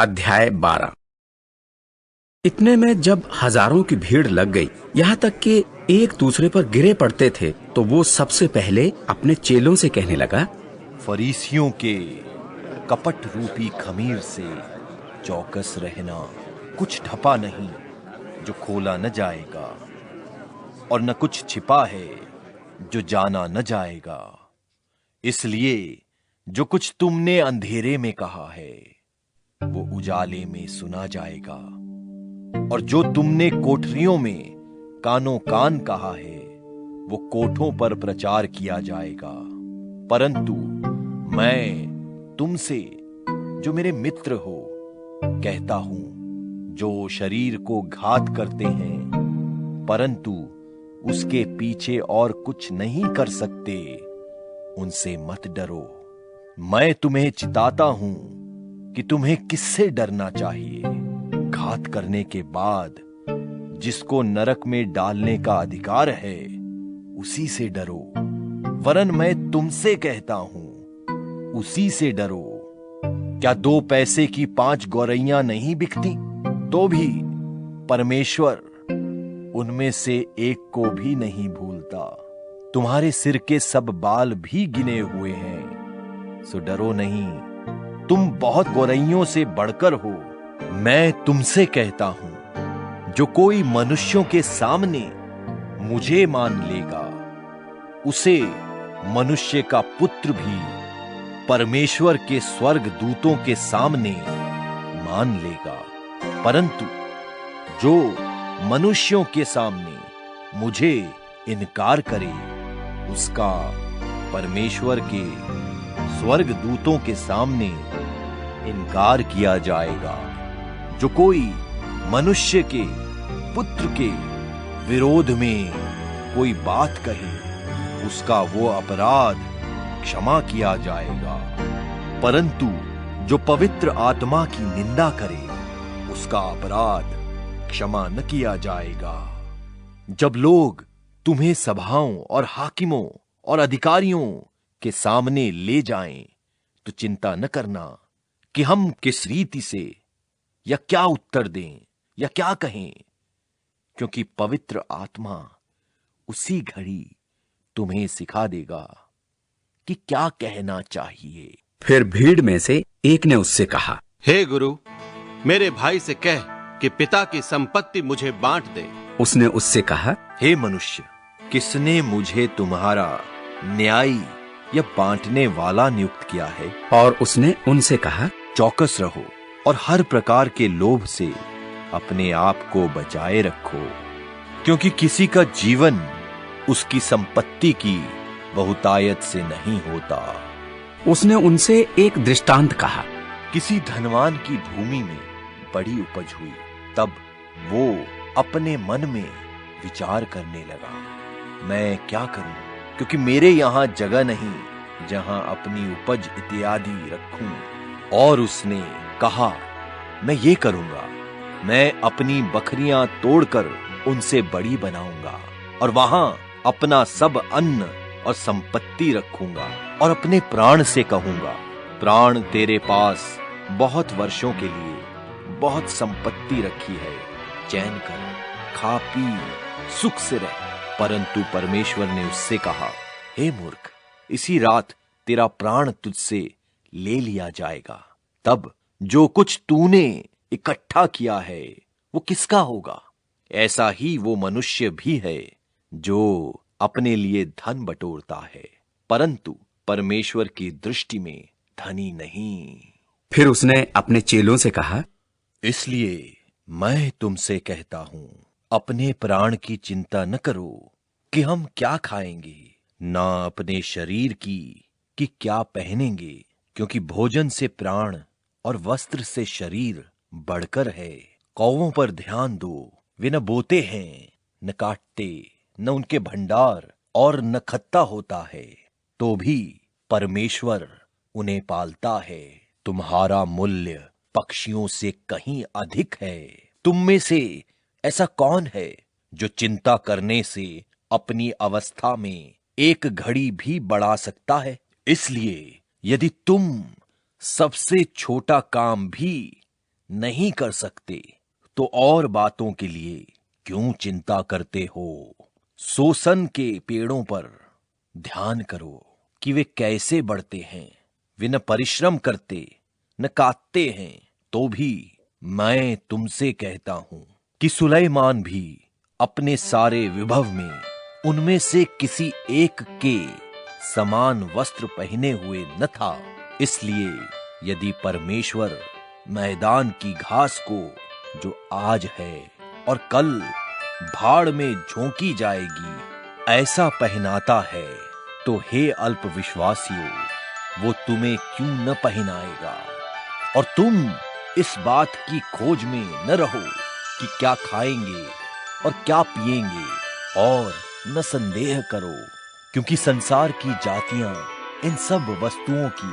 अध्याय 12। इतने में जब हजारों की भीड़ लग गई, यहाँ तक कि एक दूसरे पर गिरे पड़ते थे, तो वो सबसे पहले अपने चेलों से कहने लगा, फरीसियों के कपट रूपी खमीर से चौकस रहना। कुछ ढपा नहीं जो खोला न जाएगा, और न कुछ छिपा है जो जाना न जाएगा। इसलिए जो कुछ तुमने अंधेरे में कहा है वो उजाले में सुना जाएगा, और जो तुमने कोठरियों में कानों कान कहा है वो कोठों पर प्रचार किया जाएगा। परंतु मैं तुमसे, जो मेरे मित्र हो, कहता हूं, जो शरीर को घात करते हैं परंतु उसके पीछे और कुछ नहीं कर सकते, उनसे मत डरो। मैं तुम्हें चिताता हूं कि तुम्हें किससे डरना चाहिए। घात करने के बाद जिसको नरक में डालने का अधिकार है उसी से डरो, वरन मैं तुमसे कहता हूं, उसी से डरो। क्या 2 पैसे की 5 गौरैयां नहीं बिकती? तो भी परमेश्वर उनमें से एक को भी नहीं भूलता। तुम्हारे सिर के सब बाल भी गिने हुए हैं, सो डरो नहीं, तुम बहुत गौरैयों से बढ़कर हो। मैं तुमसे कहता हूं, जो कोई मनुष्यों के सामने मुझे मान लेगा, उसे मनुष्य का पुत्र भी परमेश्वर के स्वर्ग दूतों के सामने मान लेगा। परंतु जो मनुष्यों के सामने मुझे इनकार करे, उसका परमेश्वर के स्वर्ग दूतों के सामने इनकार किया जाएगा। जो कोई मनुष्य के पुत्र के विरोध में कोई बात कहे, उसका वो अपराध क्षमा किया जाएगा। परंतु जो पवित्र आत्मा की निंदा करे, उसका अपराध क्षमा न किया जाएगा। जब लोग तुम्हें सभाओं और हाकिमों और अधिकारियों के सामने ले जाएं, तो चिंता न करना कि हम किस रीति से या क्या उत्तर दें या क्या कहें, क्योंकि पवित्र आत्मा उसी घड़ी तुम्हें सिखा देगा कि क्या कहना चाहिए। फिर भीड़ में से एक ने उससे कहा, हे गुरु, मेरे भाई से कह कि पिता की संपत्ति मुझे बांट दे। उसने उससे कहा, हे मनुष्य, किसने मुझे तुम्हारा न्यायी या बांटने वाला नियुक्त किया है? और उसने उनसे कहा, चौकस रहो और हर प्रकार के लोभ से अपने आप को बचाए रखो, क्योंकि किसी का जीवन उसकी संपत्ति की बहुतायत से नहीं होता। उसने उनसे एक दृष्टांत कहा, किसी धनवान की भूमि में बड़ी उपज हुई। तब वो अपने मन में विचार करने लगा, मैं क्या करूं, क्योंकि मेरे यहां जगह नहीं जहां अपनी उपज इत्यादि रखूं। और उसने कहा, मैं ये करूंगा, मैं अपनी बकरियां तोड़कर उनसे बड़ी बनाऊंगा और वहां अपना सब अन्न और संपत्ति रखूंगा, और अपने प्राण से कहूंगा, प्राण, तेरे पास बहुत वर्षों के लिए बहुत संपत्ति रखी है, चैन कर, खा पी, सुख से रह। परंतु परमेश्वर ने उससे कहा, हे मूर्ख, इसी रात तेरा प्राण तुझसे ले लिया जाएगा। तब जो कुछ तूने इकट्ठा किया है वो किसका होगा? ऐसा ही वो मनुष्य भी है जो अपने लिए धन बटोरता है, परंतु परमेश्वर की दृष्टि में धनी नहीं। फिर उसने अपने चेलों से कहा, इसलिए मैं तुमसे कहता हूं, अपने प्राण की चिंता न करो कि हम क्या खाएंगे, ना अपने शरीर की कि क्या पहनेंगे, क्योंकि भोजन से प्राण और वस्त्र से शरीर बढ़कर है। कौवों पर ध्यान दो, वे न बोते हैं, न काटते, न उनके भंडार और न खत्ता होता है, तो भी परमेश्वर उन्हें पालता है। तुम्हारा मूल्य पक्षियों से कहीं अधिक है। तुम में से ऐसा कौन है जो चिंता करने से अपनी अवस्था में एक घड़ी भी बढ़ा सकता है? इसलिए यदि तुम सबसे छोटा काम भी नहीं कर सकते तो और बातों के लिए क्यों चिंता करते हो? सोसन के पेड़ों पर ध्यान करो कि वे कैसे बढ़ते हैं। वे न परिश्रम करते न काटते हैं, तो भी मैं तुमसे कहता हूं कि सुलेमान भी अपने सारे विभव में उनमें से किसी एक के समान वस्त्र पहने हुए न था। इसलिए यदि परमेश्वर मैदान की घास को, जो आज है और कल भाड़ में झोंकी जाएगी, ऐसा पहनाता है, तो हे अल्प विश्वासियों, वो तुम्हें क्यों न पहनाएगा? और तुम इस बात की खोज में न रहो कि क्या खाएंगे और क्या पिएंगे, और न संदेह करो, क्योंकि संसार की जातियां इन सब वस्तुओं की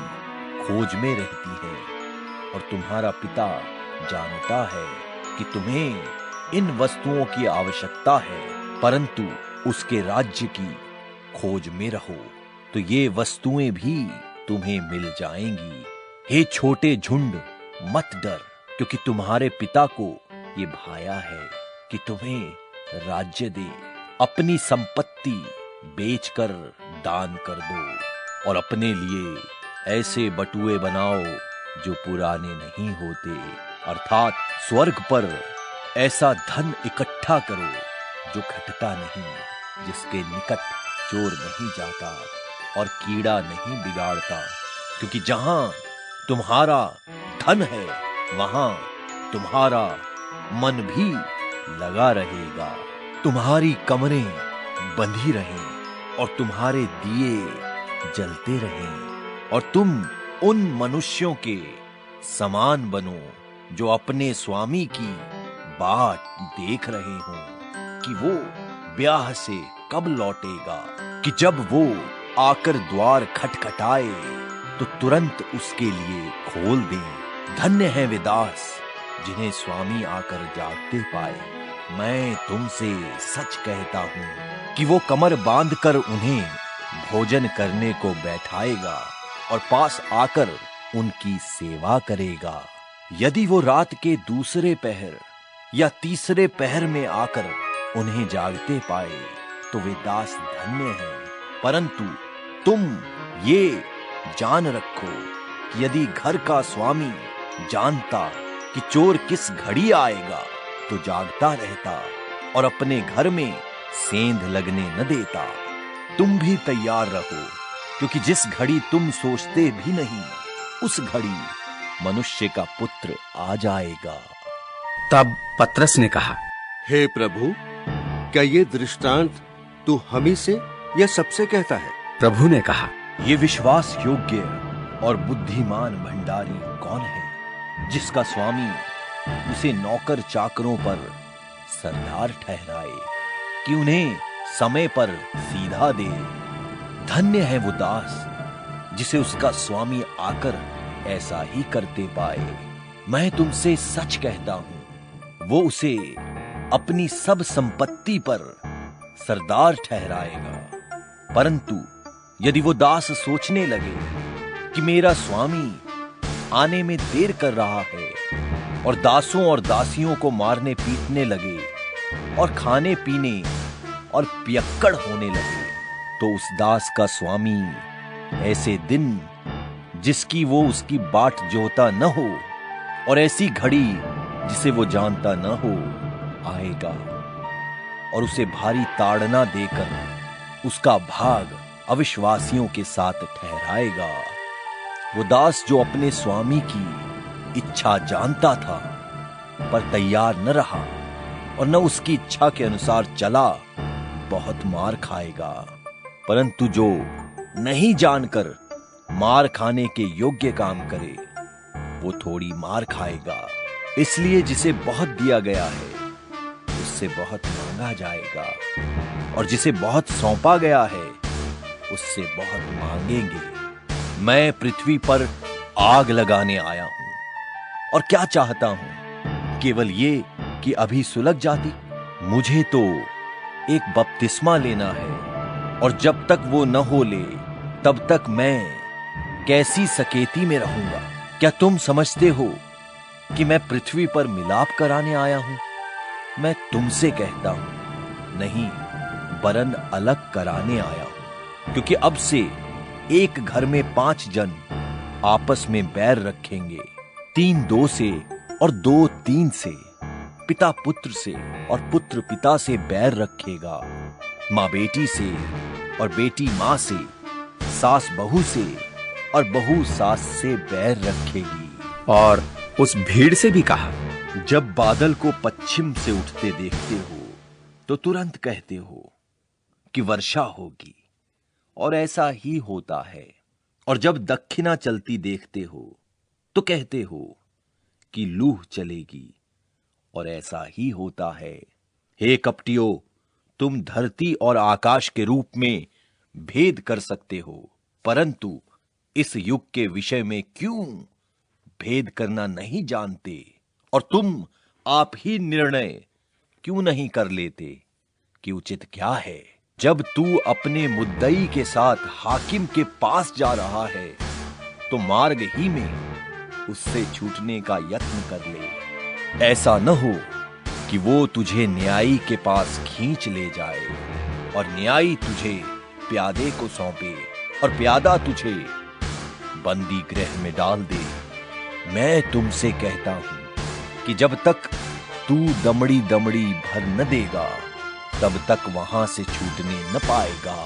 खोज में रहती हैं, और तुम्हारा पिता जानता है कि तुम्हें इन वस्तुओं की आवश्यकता है, परंतु उसके राज्य की खोज में रहो, तो ये वस्तुएं भी तुम्हें मिल जाएंगी। हे छोटे झुंड, मत डर, क्योंकि तुम्हारे पिता को ये भाया है कि तुम्हें राज्य दे। अपनी संपत्ति बेचकर दान कर दो, और अपने लिए ऐसे बटुए बनाओ जो पुराने नहीं होते, अर्थात स्वर्ग पर ऐसा धन इकट्ठा करो जो घटता नहीं, जिसके निकट चोर नहीं जाता और कीड़ा नहीं बिगाड़ता, क्योंकि जहां तुम्हारा धन है वहां तुम्हारा मन भी लगा रहेगा। तुम्हारी कमरें बंधी रहें और तुम्हारे दिए जलते रहें, और तुम उन मनुष्यों के समान बनो जो अपने स्वामी की बाट देख रहे हों कि वो ब्याह से कब लौटेगा, कि जब वो आकर द्वार खटखटाए तो तुरंत उसके लिए खोल दें। धन्य है वे दास जिन्हें स्वामी आकर जागते पाए। मैं तुमसे सच कहता हूं कि वो कमर बांधकर उन्हें भोजन करने को बैठाएगा और पास आकर उनकी सेवा करेगा। यदि वो रात के दूसरे पहर या तीसरे पहर में आकर उन्हें जागते पाए तो वे दास धन्य हैं। परंतु तुम ये जान रखो कि यदि घर का स्वामी जानता कि चोर किस घड़ी आएगा तो जागता रहता और अपने घर में सेंध लगने न देता। तुम भी तैयार रहो, क्योंकि जिस घड़ी तुम सोचते भी नहीं उस घड़ी मनुष्य का पुत्र आ जाएगा। तब पतरस ने कहा, हे प्रभु, क्या ये दृष्टांत तू हमी से या सबसे कहता है? प्रभु ने कहा, ये विश्वास योग्य और बुद्धिमान भंडारी कौन है जिसका स्वामी उसे नौकर चाकरों पर सरदार ठहराए कि उन्हें समय पर सीधा दे। धन्य है वो दास जिसे उसका स्वामी आकर ऐसा ही करते पाए। मैं तुमसे सच कहता हूं, वो उसे अपनी सब संपत्ति पर सरदार ठहराएगा। परंतु यदि वो दास सोचने लगे कि मेरा स्वामी आने में देर कर रहा है और दासों और दासियों को मारने पीटने लगे और खाने पीने और पियक्कड़ होने लगे, तो उस दास का स्वामी ऐसे दिन जिसकी वो उसकी बाट जोता न हो और ऐसी घड़ी जिसे वो जानता न हो आएगा और उसे भारी ताड़ना देकर उसका भाग अविश्वासियों के साथ ठहराएगा। वो दास जो अपने स्वामी की इच्छा जानता था पर तैयार न रहा और न उसकी इच्छा के अनुसार चला, बहुत मार खाएगा। परंतु जो नहीं जानकर मार खाने के योग्य काम करे वो थोड़ी मार खाएगा। इसलिए जिसे बहुत दिया गया है उससे बहुत मांगा जाएगा, और जिसे बहुत सौंपा गया है उससे बहुत मांगेंगे। मैं पृथ्वी पर आग लगाने आया हूं, और क्या चाहता हूं? केवल ये कि अभी सुलग जाती। मुझे तो एक बपतिस्मा लेना है, और जब तक वो न हो ले तब तक मैं कैसी सकेती में रहूंगा। क्या तुम समझते हो कि मैं पृथ्वी पर मिलाप कराने आया हूं? मैं तुमसे कहता हूं, नहीं, वरन अलग कराने आया हूं। क्योंकि अब से एक घर में 5 जन आपस में बैर रखेंगे, 3 2 से और 2 3 से, पिता पुत्र से और पुत्र पिता से बैर रखेगा, माँ बेटी से और बेटी माँ से, सास बहू से और बहू सास से बैर रखेगी। और उस भीड़ से भी कहा, जब बादल को पश्चिम से उठते देखते हो तो तुरंत कहते हो कि वर्षा होगी, और ऐसा ही होता है। और जब दक्षिणा चलती देखते हो तो कहते हो कि लूह चलेगी, और ऐसा ही होता है। हे कपटियों, तुम धरती और आकाश के रूप में भेद कर सकते हो, परंतु इस युग के विषय में क्यों भेद करना नहीं जानते? और तुम आप ही निर्णय क्यों नहीं कर लेते कि उचित क्या है? जब तू अपने मुद्दई के साथ हाकिम के पास जा रहा है तो मार्ग ही में उससे छूटने का यत्न कर ले। ऐसा न हो कि वो तुझे न्यायी के पास खींच ले जाए और न्यायी तुझे प्यादे को सौंपे और प्यादा तुझे बंदी गृह में डाल दे। मैं तुमसे कहता हूं कि जब तक तू दमड़ी दमड़ी भर न देगा, तब तक वहां से छूटने न पाएगा।